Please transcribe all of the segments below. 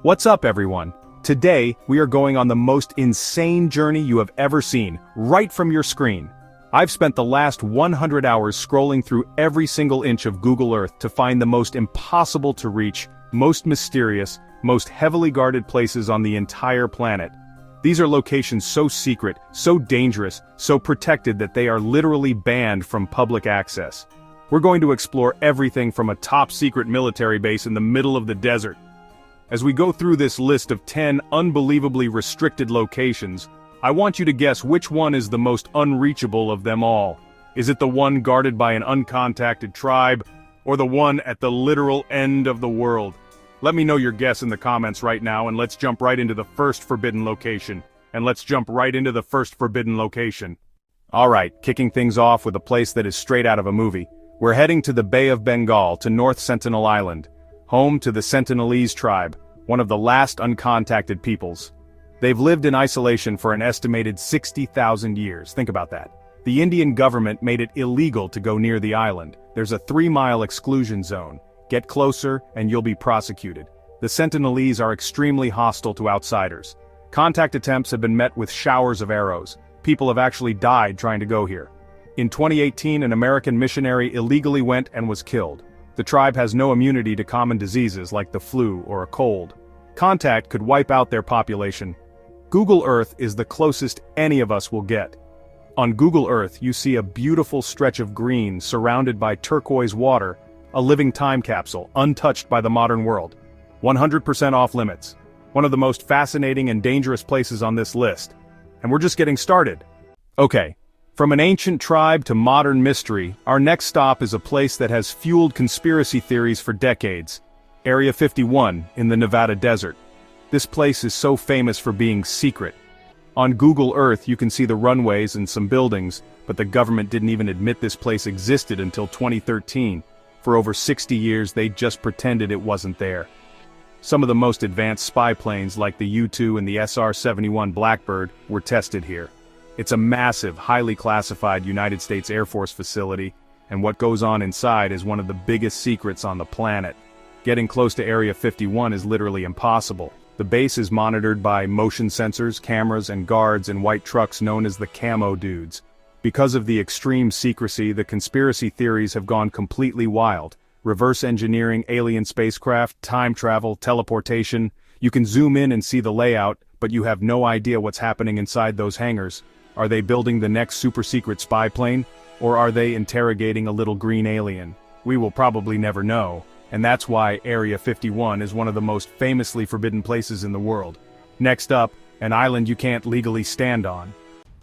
What's up, everyone? Today, we are going on the most insane journey you have ever seen, right from your screen. I've spent the last 100 hours scrolling through every single inch of Google Earth to find the most impossible to reach, most mysterious, most heavily guarded places on the entire planet. These are locations so secret, so dangerous, so protected that they are literally banned from public access. We're going to explore everything from a top-secret military base in the middle of the desert. As we go through this list of 10 unbelievably restricted locations, I want you to guess which one is the most unreachable of them all. Is it the one guarded by an uncontacted tribe, or the one at the literal end of the world? Let me know your guess in the comments right now, and let's jump right into the first forbidden location. Alright, kicking things off with a place that is straight out of a movie. We're heading to the Bay of Bengal to North Sentinel Island, home to the Sentinelese tribe, one of the last uncontacted peoples. They've lived in isolation for an estimated 60,000 years, think about that. The Indian government made it illegal to go near the island. There's a 3-mile exclusion zone. Get closer and you'll be prosecuted. The Sentinelese are extremely hostile to outsiders. Contact attempts have been met with showers of arrows. People have actually died trying to go here. In 2018, an American missionary illegally went and was killed. The tribe has no immunity to common diseases like the flu or a cold. Contact could wipe out their population. Google Earth is the closest any of us will get. On Google Earth, you see a beautiful stretch of green surrounded by turquoise water, a living time capsule, untouched by the modern world. 100% off limits. One of the most fascinating and dangerous places on this list. And we're just getting started. Okay. From an ancient tribe to modern mystery, our next stop is a place that has fueled conspiracy theories for decades. Area 51, in the Nevada desert. This place is so famous for being secret. On Google Earth you can see the runways and some buildings, but the government didn't even admit this place existed until 2013. For over 60 years they just pretended it wasn't there. Some of the most advanced spy planes like the U-2 and the SR-71 Blackbird were tested here. It's a massive, highly classified United States Air Force facility, and what goes on inside is one of the biggest secrets on the planet. Getting close to Area 51 is literally impossible. The base is monitored by motion sensors, cameras, and guards in white trucks known as the Camo Dudes. Because of the extreme secrecy, the conspiracy theories have gone completely wild. Reverse engineering alien spacecraft, time travel, teleportation. You can zoom in and see the layout, but you have no idea what's happening inside those hangars. Are they building the next super-secret spy plane? Or are they interrogating a little green alien? We will probably never know, and that's why Area 51 is one of the most famously forbidden places in the world. Next up, an island you can't legally stand on.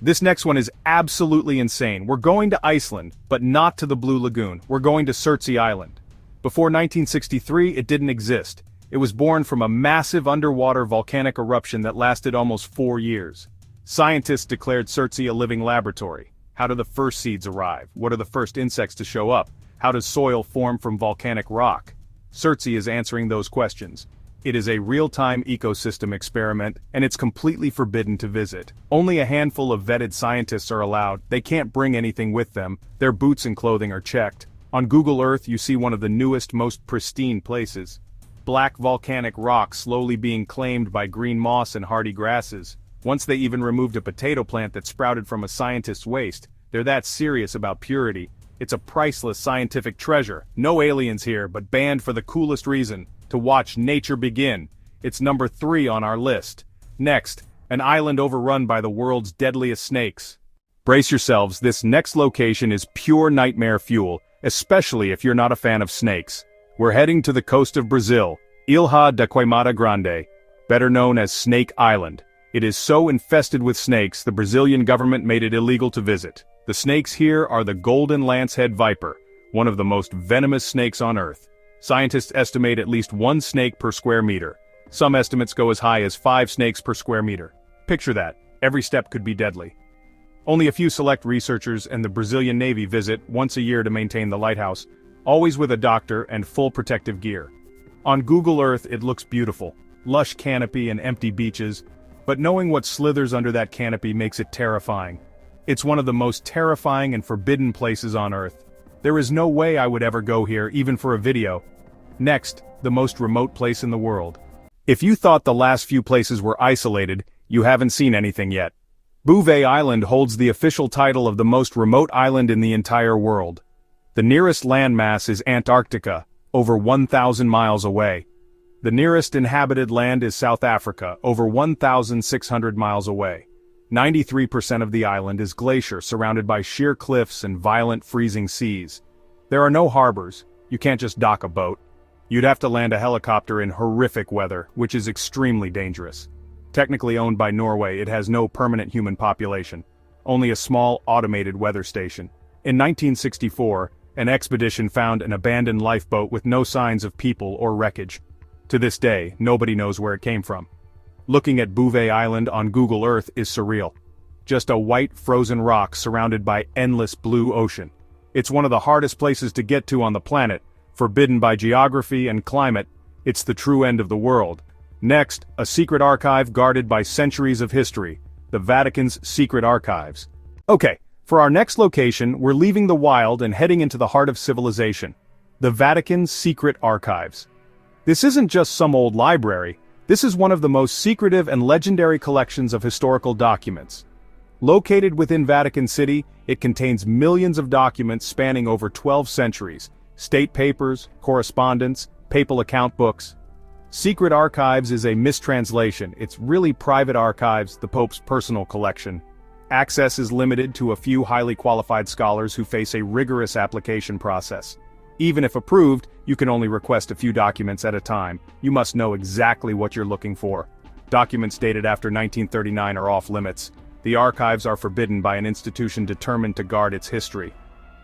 This next one is absolutely insane. We're going to Iceland, but not to the Blue Lagoon. We're going to Surtsey Island. Before 1963, it didn't exist. It was born from a massive underwater volcanic eruption that lasted almost 4 years. Scientists declared Surtsey a living laboratory. How do the first seeds arrive? What are the first insects to show up? How does soil form from volcanic rock? Surtsey is answering those questions. It is a real-time ecosystem experiment, and it's completely forbidden to visit. Only a handful of vetted scientists are allowed. They can't bring anything with them. Their boots and clothing are checked. On Google Earth you see one of the newest, most pristine places. Black volcanic rock slowly being claimed by green moss and hardy grasses. Once they even removed a potato plant that sprouted from a scientist's waste. They're that serious about purity. It's a priceless scientific treasure. No aliens here, but banned for the coolest reason, to watch nature begin. It's number 3 on our list. Next, an island overrun by the world's deadliest snakes. Brace yourselves, this next location is pure nightmare fuel, especially if you're not a fan of snakes. We're heading to the coast of Brazil, Ilha da Queimada Grande, better known as Snake Island. It is so infested with snakes, the Brazilian government made it illegal to visit. The snakes here are the golden lancehead viper, one of the most venomous snakes on Earth. Scientists estimate at least 1 snake per square meter. Some estimates go as high as 5 snakes per square meter. Picture that, every step could be deadly. Only a few select researchers and the Brazilian Navy visit once a year to maintain the lighthouse, always with a doctor and full protective gear. On Google Earth it looks beautiful, lush canopy and empty beaches, but knowing what slithers under that canopy makes it terrifying. It's one of the most terrifying and forbidden places on Earth. There is no way I would ever go here, even for a video. Next, the most remote place in the world. If you thought the last few places were isolated, you haven't seen anything yet. Bouvet Island holds the official title of the most remote island in the entire world. The nearest landmass is Antarctica, over 1,000 miles away. The nearest inhabited land is South Africa, over 1,600 miles away. 93% of the island is glacier surrounded by sheer cliffs and violent freezing seas. There are no harbors, you can't just dock a boat. You'd have to land a helicopter in horrific weather, which is extremely dangerous. Technically owned by Norway, it has no permanent human population, only a small automated weather station. In 1964, an expedition found an abandoned lifeboat with no signs of people or wreckage. To this day, nobody knows where it came from. Looking at Bouvet Island on Google Earth is surreal. Just a white, frozen rock surrounded by endless blue ocean. It's one of the hardest places to get to on the planet, forbidden by geography and climate. It's the true end of the world. Next, a secret archive guarded by centuries of history, the Vatican's secret archives. Okay, for our next location, we're leaving the wild and heading into the heart of civilization. The Vatican's secret archives. This isn't just some old library, this is one of the most secretive and legendary collections of historical documents. Located within Vatican City, it contains millions of documents spanning over 12 centuries, state papers, correspondence, papal account books. Secret Archives is a mistranslation, it's really private archives, the Pope's personal collection. Access is limited to a few highly qualified scholars who face a rigorous application process. Even if approved, you can only request a few documents at a time. You must know exactly what you're looking for. Documents dated after 1939 are off limits. The archives are forbidden by an institution determined to guard its history.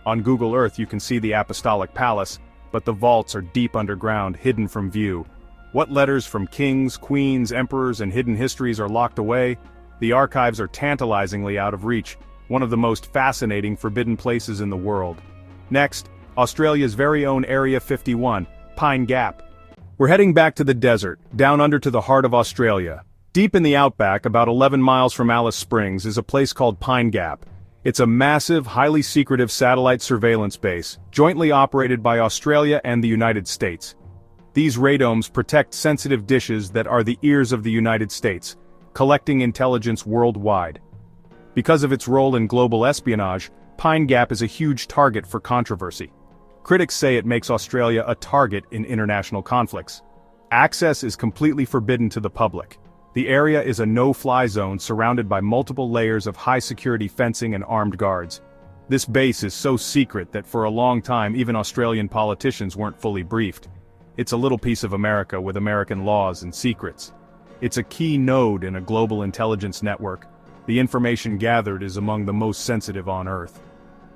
On Google Earth you can see the Apostolic Palace, but the vaults are deep underground, hidden from view. What letters from kings, queens, emperors, and hidden histories are locked away? The archives are tantalizingly out of reach, one of the most fascinating forbidden places in the world. Next, Australia's very own Area 51, Pine Gap. We're heading back to the desert, down under to the heart of Australia. Deep in the outback, about 11 miles from Alice Springs, is a place called Pine Gap. It's a massive, highly secretive satellite surveillance base, jointly operated by Australia and the United States. These radomes protect sensitive dishes that are the ears of the United States, collecting intelligence worldwide. Because of its role in global espionage, Pine Gap is a huge target for controversy. Critics say it makes Australia a target in international conflicts. Access is completely forbidden to the public. The area is a no-fly zone surrounded by multiple layers of high-security fencing and armed guards. This base is so secret that for a long time even Australian politicians weren't fully briefed. It's a little piece of America with American laws and secrets. It's a key node in a global intelligence network. The information gathered is among the most sensitive on Earth.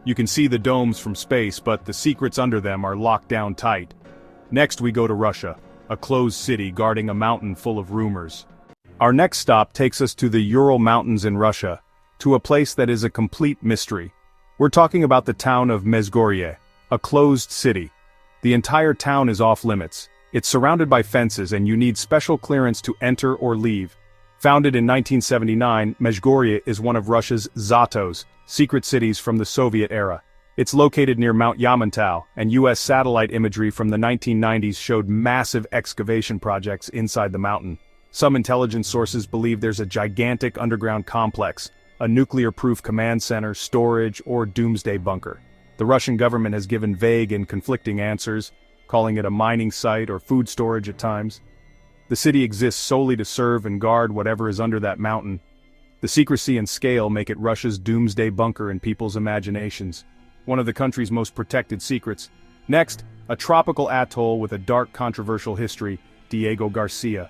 You can see the domes from space, but the secrets under them are locked down tight. Next we go to Russia, a closed city guarding a mountain full of rumors. Our next stop takes us to the Ural Mountains in Russia, to a place that is a complete mystery. We're talking about the town of Mezhgorye, a closed city. The entire town is off limits. It's surrounded by fences and you need special clearance to enter or leave. Founded in 1979, Mezhgorye is one of Russia's Zatos, secret cities from the Soviet era. It's located near Mount Yamantau, and US satellite imagery from the 1990s showed massive excavation projects inside the mountain. Some intelligence sources believe there's a gigantic underground complex, a nuclear-proof command center, storage, or doomsday bunker. The Russian government has given vague and conflicting answers, calling it a mining site or food storage at times. The city exists solely to serve and guard whatever is under that mountain. The secrecy and scale make it Russia's doomsday bunker in people's imaginations. One of the country's most protected secrets. Next, a tropical atoll with a dark controversial history, Diego Garcia.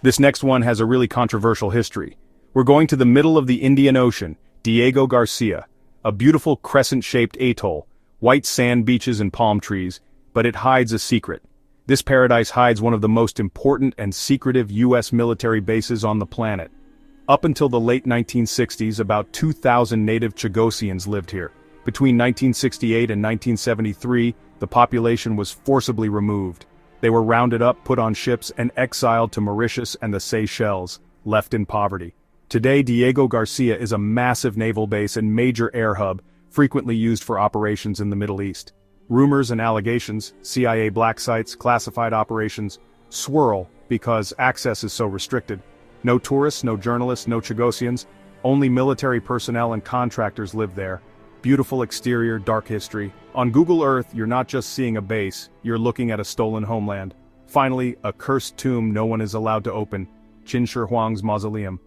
This next one has a really controversial history. We're going to the middle of the Indian Ocean, Diego Garcia, a beautiful crescent-shaped atoll, white sand beaches and palm trees, but it hides a secret. This paradise hides one of the most important and secretive US military bases on the planet. Up until the late 1960s, about 2,000 native Chagosians lived here. Between 1968 and 1973, the population was forcibly removed. They were rounded up, put on ships, and exiled to Mauritius and the Seychelles, left in poverty. Today, Diego Garcia is a massive naval base and major air hub, frequently used for operations in the Middle East. Rumors and allegations, CIA black sites, classified operations, swirl because access is so restricted. No tourists, no journalists, no Chagosians, only military personnel and contractors live there. Beautiful exterior, dark history. On Google Earth, you're not just seeing a base, you're looking at a stolen homeland. Finally, a cursed tomb no one is allowed to open, Qin Shi Huang's mausoleum.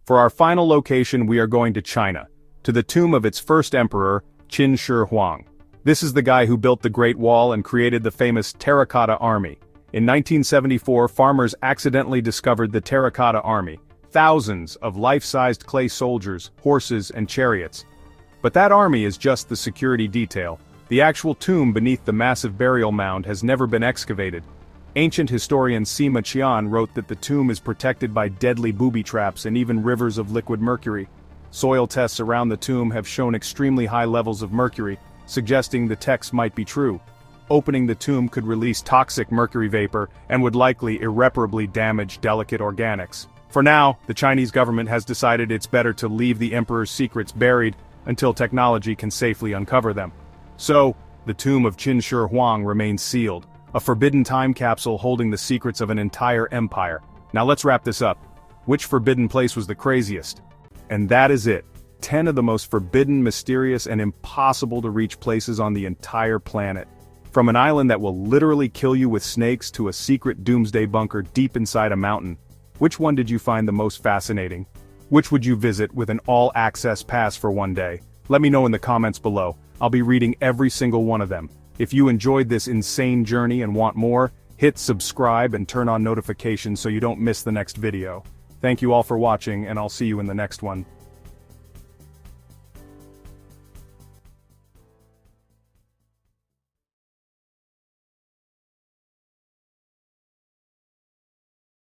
For our final location, we are going to China, to the tomb of its first emperor, Qin Shi Huang. This is the guy who built the Great Wall and created the famous Terracotta Army. In 1974, farmers accidentally discovered the Terracotta Army, thousands of life-sized clay soldiers, horses, and chariots. But that army is just the security detail. The actual tomb beneath the massive burial mound has never been excavated. Ancient historian Sima Qian wrote that the tomb is protected by deadly booby traps and even rivers of liquid mercury. Soil tests around the tomb have shown extremely high levels of mercury, suggesting the text might be true. Opening the tomb could release toxic mercury vapor and would likely irreparably damage delicate organics. For now, the Chinese government has decided it's better to leave the emperor's secrets buried until technology can safely uncover them. So, the tomb of Qin Shi Huang remains sealed, a forbidden time capsule holding the secrets of an entire empire. Now let's wrap this up. Which forbidden place was the craziest? And that is it. 10 of the most forbidden, mysterious, and impossible to reach places on the entire planet. From an island that will literally kill you with snakes to a secret doomsday bunker deep inside a mountain. Which one did you find the most fascinating? Which would you visit with an all-access pass for one day? Let me know in the comments below. I'll be reading every single one of them. If you enjoyed this insane journey and want more, hit subscribe and turn on notifications so you don't miss the next video. Thank you all for watching, and I'll see you in the next one.